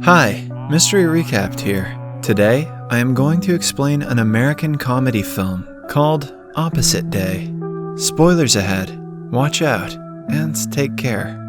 Hi, Mystery Recapped here. Today, I am going to explain an American comedy film called Opposite Day. Spoilers ahead, watch out, and take care.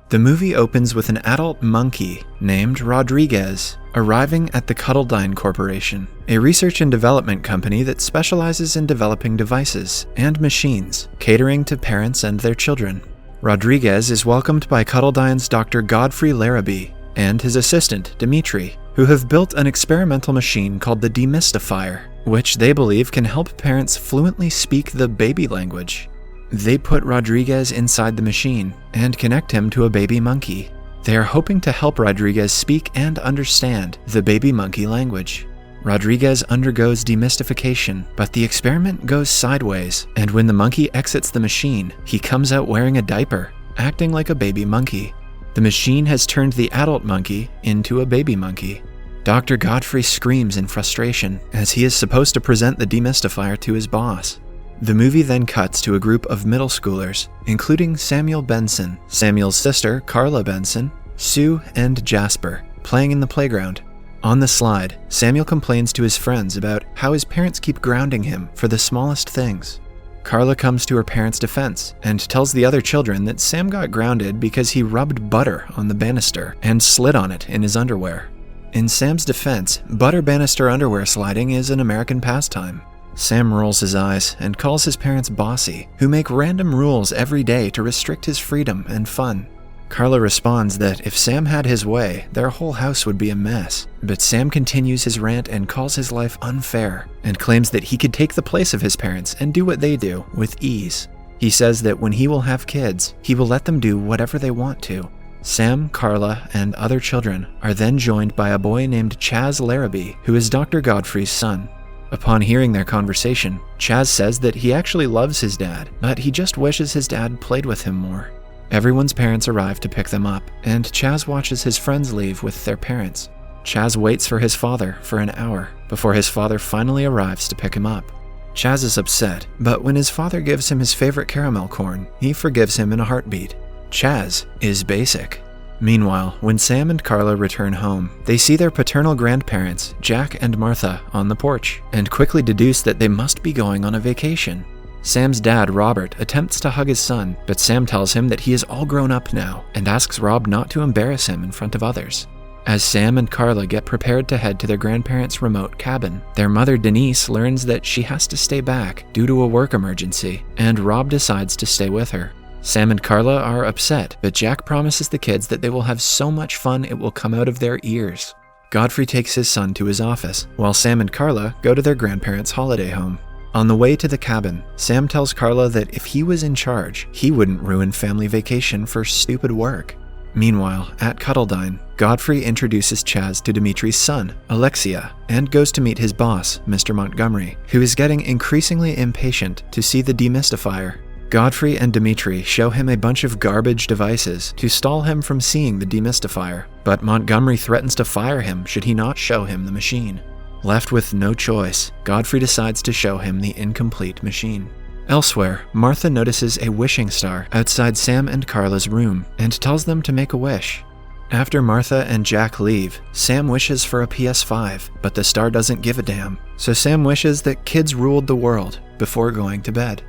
The movie opens with an adult monkey named Rodriguez arriving at the Cuddledyne Corporation, a research and development company that specializes in developing devices and machines catering to parents and their children. Rodriguez is welcomed by Cuddledyne's Dr. Godfrey Larrabee and his assistant, Dimitri, who have built an experimental machine called the Demystifier, which they believe can help parents fluently speak the baby language. They put Rodriguez inside the machine and connect him to a baby monkey. They are hoping to help Rodriguez speak and understand the baby monkey language. Rodriguez undergoes demystification, but the experiment goes sideways, and when the monkey exits the machine, he comes out wearing a diaper, acting like a baby monkey. The machine has turned the adult monkey into a baby monkey. Dr. Godfrey screams in frustration as he is supposed to present the demystifier to his boss. The movie then cuts to a group of middle schoolers, including Samuel Benson, Samuel's sister Carla Benson, Sue, and Jasper, playing in the playground. On the slide, Samuel complains to his friends about how his parents keep grounding him for the smallest things. Carla comes to her parents' defense and tells the other children that Sam got grounded because he rubbed butter on the banister and slid on it in his underwear. In Sam's defense, butter banister underwear sliding is an American pastime. Sam rolls his eyes and calls his parents bossy, who make random rules every day to restrict his freedom and fun. Carla responds that if Sam had his way, their whole house would be a mess. But Sam continues his rant and calls his life unfair, and claims that he could take the place of his parents and do what they do with ease. He says that when he will have kids, he will let them do whatever they want to. Sam, Carla, and other children are then joined by a boy named Chaz Larrabee, who is Dr. Godfrey's son. Upon hearing their conversation, Chaz says that he actually loves his dad, but he just wishes his dad played with him more. Everyone's parents arrive to pick them up, and Chaz watches his friends leave with their parents. Chaz waits for his father for an hour before his father finally arrives to pick him up. Chaz is upset, but when his father gives him his favorite caramel corn, he forgives him in a heartbeat. Chaz is basic. Meanwhile, when Sam and Carla return home, they see their paternal grandparents, Jack and Martha, on the porch, and quickly deduce that they must be going on a vacation. Sam's dad, Robert, attempts to hug his son, but Sam tells him that he is all grown up now and asks Rob not to embarrass him in front of others. As Sam and Carla get prepared to head to their grandparents' remote cabin, their mother, Denise, learns that she has to stay back due to a work emergency, and Rob decides to stay with her. Sam and Carla are upset, but Jack promises the kids that they will have so much fun it will come out of their ears. Godfrey takes his son to his office, while Sam and Carla go to their grandparents' holiday home. On the way to the cabin, Sam tells Carla that if he was in charge, he wouldn't ruin family vacation for stupid work. Meanwhile, at Cuddledyne, Godfrey introduces Chaz to Dimitri's son, Alexia, and goes to meet his boss, Mr. Montgomery, who is getting increasingly impatient to see the demystifier. Godfrey and Dimitri show him a bunch of garbage devices to stall him from seeing the demystifier, but Montgomery threatens to fire him should he not show him the machine. Left with no choice, Godfrey decides to show him the incomplete machine. Elsewhere, Martha notices a wishing star outside Sam and Carla's room and tells them to make a wish. After Martha and Jack leave, Sam wishes for a PS5, but the star doesn't give a damn, so Sam wishes that kids ruled the world before going to bed.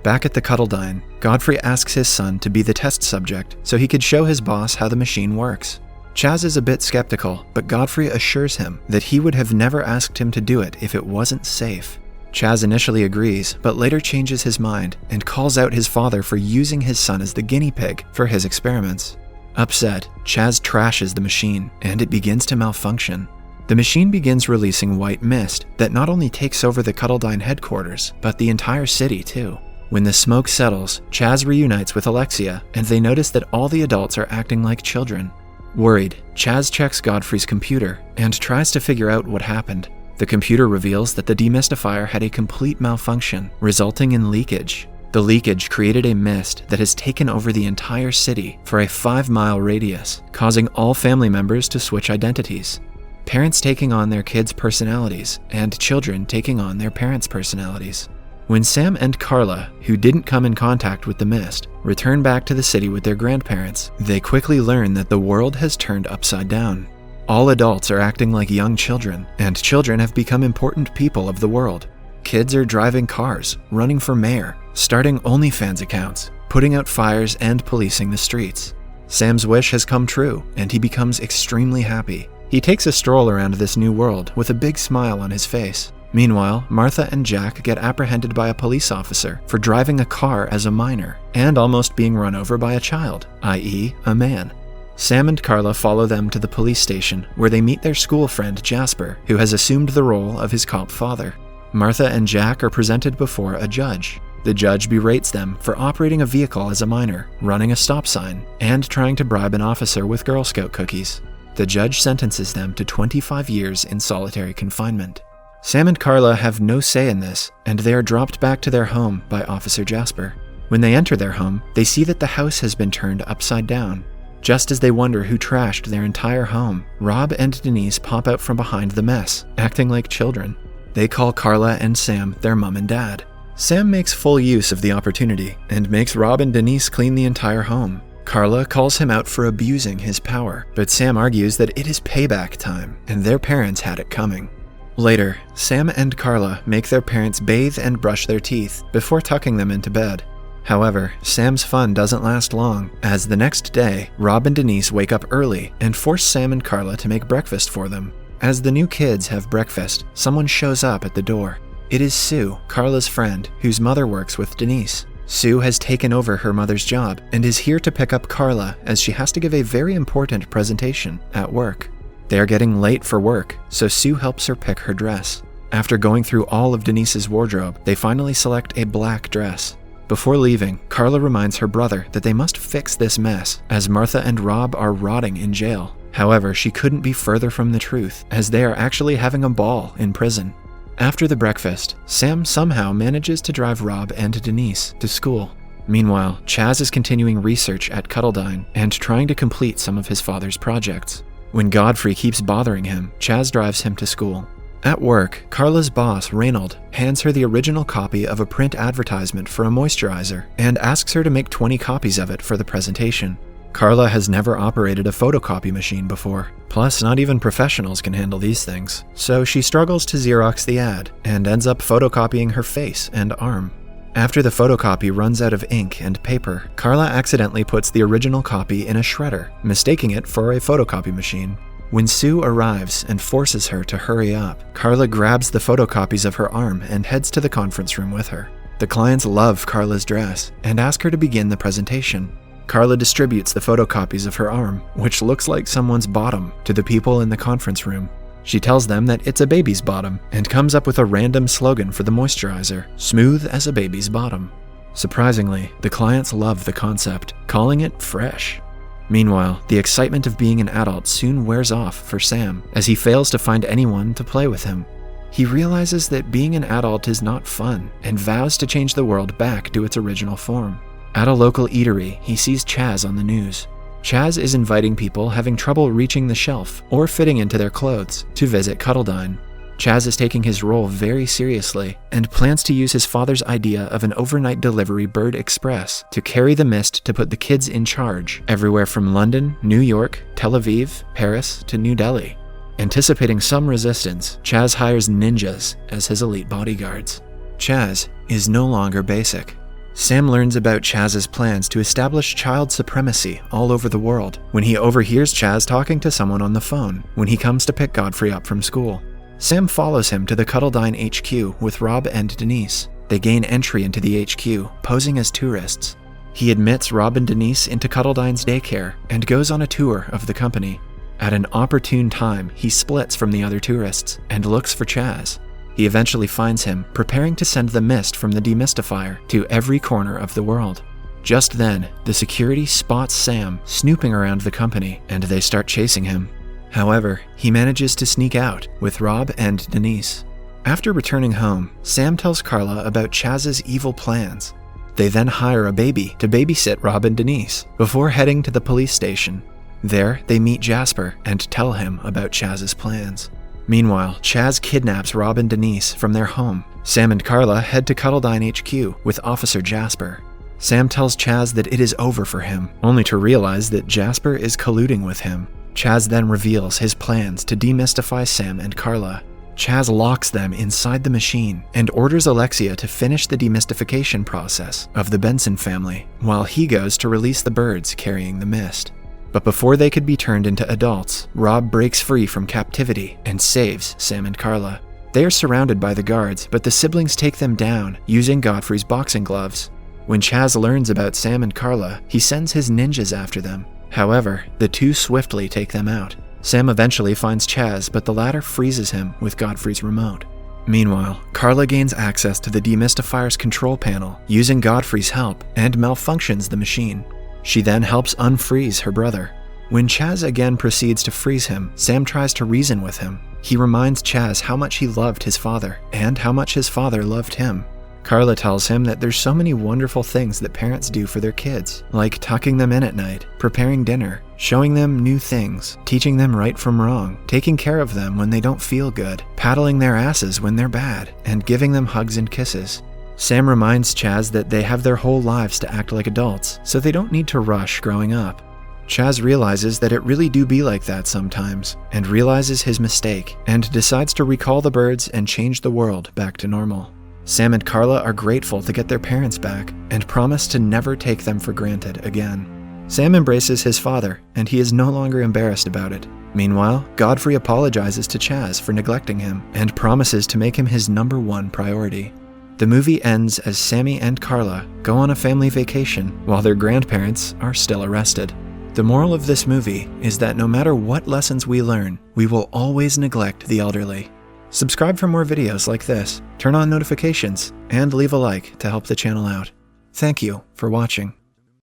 Back at the Cuddledyne, Godfrey asks his son to be the test subject so he could show his boss how the machine works. Chaz is a bit skeptical, but Godfrey assures him that he would have never asked him to do it if it wasn't safe. Chaz initially agrees, but later changes his mind and calls out his father for using his son as the guinea pig for his experiments. Upset, Chaz trashes the machine, and it begins to malfunction. The machine begins releasing white mist that not only takes over the Cuddledyne headquarters, but the entire city too. When the smoke settles, Chaz reunites with Alexia, and they notice that all the adults are acting like children. Worried, Chaz checks Godfrey's computer and tries to figure out what happened. The computer reveals that the demystifier had a complete malfunction, resulting in leakage. The leakage created a mist that has taken over the entire city for a 5-mile radius, causing all family members to switch identities. Parents taking on their kids' personalities, and children taking on their parents' personalities. When Sam and Carla, who didn't come in contact with the mist, return back to the city with their grandparents, they quickly learn that the world has turned upside down. All adults are acting like young children, and children have become important people of the world. Kids are driving cars, running for mayor, starting OnlyFans accounts, putting out fires and policing the streets. Sam's wish has come true, and he becomes extremely happy. He takes a stroll around this new world with a big smile on his face. Meanwhile, Martha and Jack get apprehended by a police officer for driving a car as a minor and almost being run over by a child, i.e., a man. Sam and Carla follow them to the police station where they meet their school friend Jasper, who has assumed the role of his cop father. Martha and Jack are presented before a judge. The judge berates them for operating a vehicle as a minor, running a stop sign, and trying to bribe an officer with Girl Scout cookies. The judge sentences them to 25 years in solitary confinement. Sam and Carla have no say in this, and they are dropped back to their home by Officer Jasper. When they enter their home, they see that the house has been turned upside down. Just as they wonder who trashed their entire home, Rob and Denise pop out from behind the mess, acting like children. They call Carla and Sam their mom and dad. Sam makes full use of the opportunity and makes Rob and Denise clean the entire home. Carla calls him out for abusing his power, but Sam argues that it is payback time, and their parents had it coming. Later, Sam and Carla make their parents bathe and brush their teeth before tucking them into bed. However, Sam's fun doesn't last long, as the next day, Rob and Denise wake up early and force Sam and Carla to make breakfast for them. As the new kids have breakfast, someone shows up at the door. It is Sue, Carla's friend, whose mother works with Denise. Sue has taken over her mother's job and is here to pick up Carla as she has to give a very important presentation at work. They are getting late for work, so Sue helps her pick her dress. After going through all of Denise's wardrobe, they finally select a black dress. Before leaving, Carla reminds her brother that they must fix this mess, as Martha and Rob are rotting in jail. However, she couldn't be further from the truth, as they are actually having a ball in prison. After the breakfast, Sam somehow manages to drive Rob and Denise to school. Meanwhile, Chaz is continuing research at Cuddledine and trying to complete some of his father's projects. When Godfrey keeps bothering him, Chaz drives him to school. At work, Carla's boss, Reynold, hands her the original copy of a print advertisement for a moisturizer and asks her to make 20 copies of it for the presentation. Carla has never operated a photocopy machine before, plus not even professionals can handle these things, so she struggles to Xerox the ad and ends up photocopying her face and arm. After the photocopy runs out of ink and paper, Carla accidentally puts the original copy in a shredder, mistaking it for a photocopy machine. When Sue arrives and forces her to hurry up, Carla grabs the photocopies of her arm and heads to the conference room with her. The clients love Carla's dress and ask her to begin the presentation. Carla distributes the photocopies of her arm, which looks like someone's bottom, to the people in the conference room. She tells them that it's a baby's bottom and comes up with a random slogan for the moisturizer, smooth as a baby's bottom. Surprisingly, the clients love the concept, calling it fresh. Meanwhile, the excitement of being an adult soon wears off for Sam, as he fails to find anyone to play with him. He realizes that being an adult is not fun and vows to change the world back to its original form. At a local eatery, he sees Chaz on the news. Chaz is inviting people having trouble reaching the shelf or fitting into their clothes to visit Cuddledine. Chaz is taking his role very seriously and plans to use his father's idea of an overnight delivery Bird Express to carry the mist to put the kids in charge everywhere from London, New York, Tel Aviv, Paris to New Delhi. Anticipating some resistance, Chaz hires ninjas as his elite bodyguards. Chaz is no longer basic. Sam learns about Chaz's plans to establish child supremacy all over the world when he overhears Chaz talking to someone on the phone when he comes to pick Godfrey up from school. Sam follows him to the Cuddledine HQ with Rob and Denise. They gain entry into the HQ, posing as tourists. He admits Rob and Denise into Cuddledine's daycare and goes on a tour of the company. At an opportune time, he splits from the other tourists and looks for Chaz. He eventually finds him, preparing to send the mist from the demystifier to every corner of the world. Just then, the security spots Sam snooping around the company, and they start chasing him. However, he manages to sneak out with Rob and Denise. After returning home, Sam tells Carla about Chaz's evil plans. They then hire a baby to babysit Rob and Denise before heading to the police station. There, they meet Jasper and tell him about Chaz's plans. Meanwhile, Chaz kidnaps Rob and Denise from their home. Sam and Carla head to Cuttledine HQ with Officer Jasper. Sam tells Chaz that it is over for him, only to realize that Jasper is colluding with him. Chaz then reveals his plans to demystify Sam and Carla. Chaz locks them inside the machine and orders Alexia to finish the demystification process of the Benson family, while he goes to release the birds carrying the mist. But before they could be turned into adults, Rob breaks free from captivity and saves Sam and Carla. They are surrounded by the guards, but the siblings take them down using Godfrey's boxing gloves. When Chaz learns about Sam and Carla, he sends his ninjas after them. However, the two swiftly take them out. Sam eventually finds Chaz, but the latter freezes him with Godfrey's remote. Meanwhile, Carla gains access to the demystifier's control panel using Godfrey's help and malfunctions the machine. She then helps unfreeze her brother. When Chaz again proceeds to freeze him, Sam tries to reason with him. He reminds Chaz how much he loved his father and how much his father loved him. Carla tells him that there's so many wonderful things that parents do for their kids, like tucking them in at night, preparing dinner, showing them new things, teaching them right from wrong, taking care of them when they don't feel good, paddling their asses when they're bad, and giving them hugs and kisses. Sam reminds Chaz that they have their whole lives to act like adults, so they don't need to rush growing up. Chaz realizes that it really do be like that sometimes, and realizes his mistake, and decides to recall the birds and change the world back to normal. Sam and Carla are grateful to get their parents back, and promise to never take them for granted again. Sam embraces his father, and he is no longer embarrassed about it. Meanwhile, Godfrey apologizes to Chaz for neglecting him, and promises to make him his #1 priority. The movie ends as Sammy and Carla go on a family vacation while their grandparents are still arrested. The moral of this movie is that no matter what lessons we learn, we will always neglect the elderly. Subscribe for more videos like this, turn on notifications, and leave a like to help the channel out. Thank you for watching.